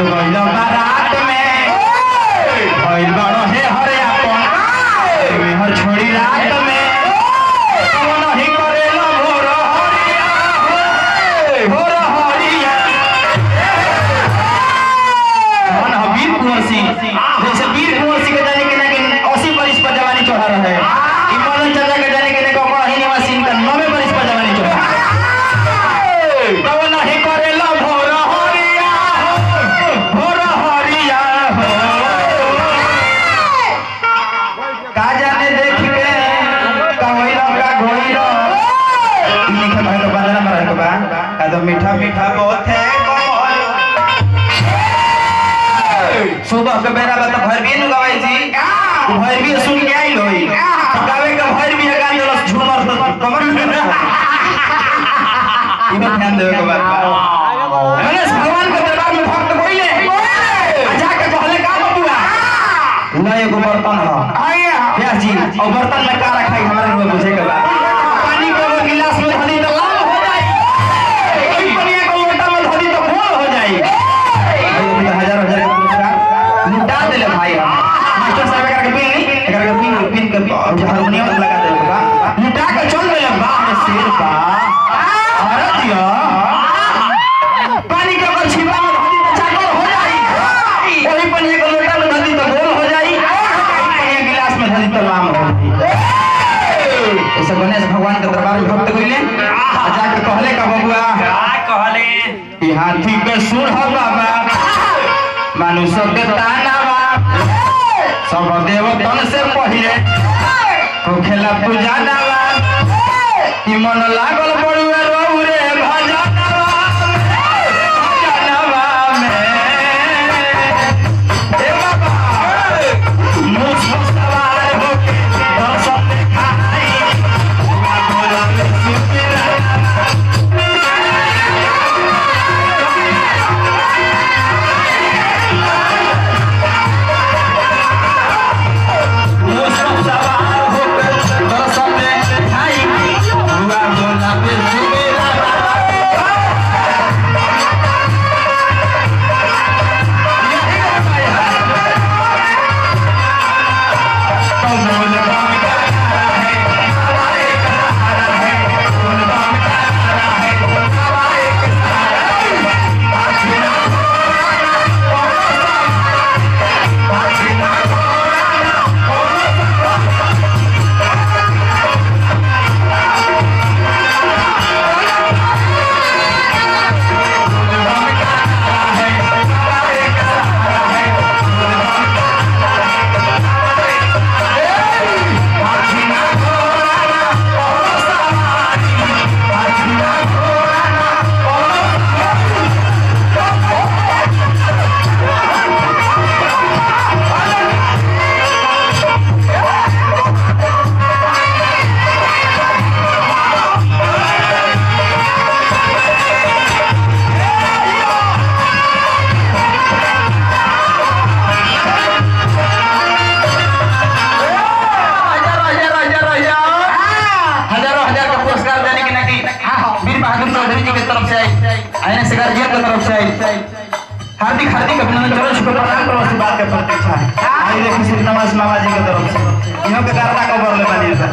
गइलो बारात में भइल बड़ो हे हरे अपन हर छोड़ी रात में कौन नहीं करेलो भोर हरिया भोर हरिया कौन है वीर कुंवर सिंह जैसे वीर कुंवर सिंह के जाने के ना 80 बरिस पर जवानी चढ़ा रहे इमन चाचा के जाने के ना कहीं निवासी का 90 बरिस पर जवानी चढ़ा कौन नहीं करेलो भोर हरिया भोर हरिया का जाने देख के कहोइरो का घोइरो लिखे भाई तो बंदना मरे के बा का तो मीठा मीठा बहुत है सुबह के बेरा बता भरबी न गवाई जी भरबी सुन के आई लोई गावे के भरबी गान दलस झूमर तो कमर में इमे ध्यान देवे के बात गणेश भगवान के दरबार में भक्त कोइले जाके कहले का बबुआ ना एगो बर्तन ह व्यास जी और बर्तन में का रखाई हमरा को पूछे के बाद पानी को गिलास में धरी तो लाल हो जाए कोई पनिया को लोटा में धरी तो गोल हो जाए हजार हजार का पुरस्कार लुटा देले भाई मास्टर साहब करके पिन नहीं करके पिन के हारमोनियम लगा देले बा लुटा के चल गए बा शेर बा अरे दिया पानी के ऊपर छिपा में धरी तो चाकर हो जाई वही पनिया को लोटा में धरी तो गोल हो जाई पनिया गिलास में धरी तो लाम हो ऐसे गणेश भगवान के दरबार में भक्त कइले जाके कहले का बबुआ कहले ई हाथी के सुर हो बाबा मनुष्य के तानावा सब देवतन से पहिले होखेला पूजा नावा कि मन लागल पड़ुए रौरे भजनवा में ए बाबा मुझ सवार होके दर्शन देखाई बोला सुतेरा हार्दिक हार्दिक अभिनंदन चरण छुपे प्रणाम करो से बात के प्रतीक्षा है आई देखिए श्री नमाज मामा जी की तरफ से इन्हों के कारण का बोल ले बनी है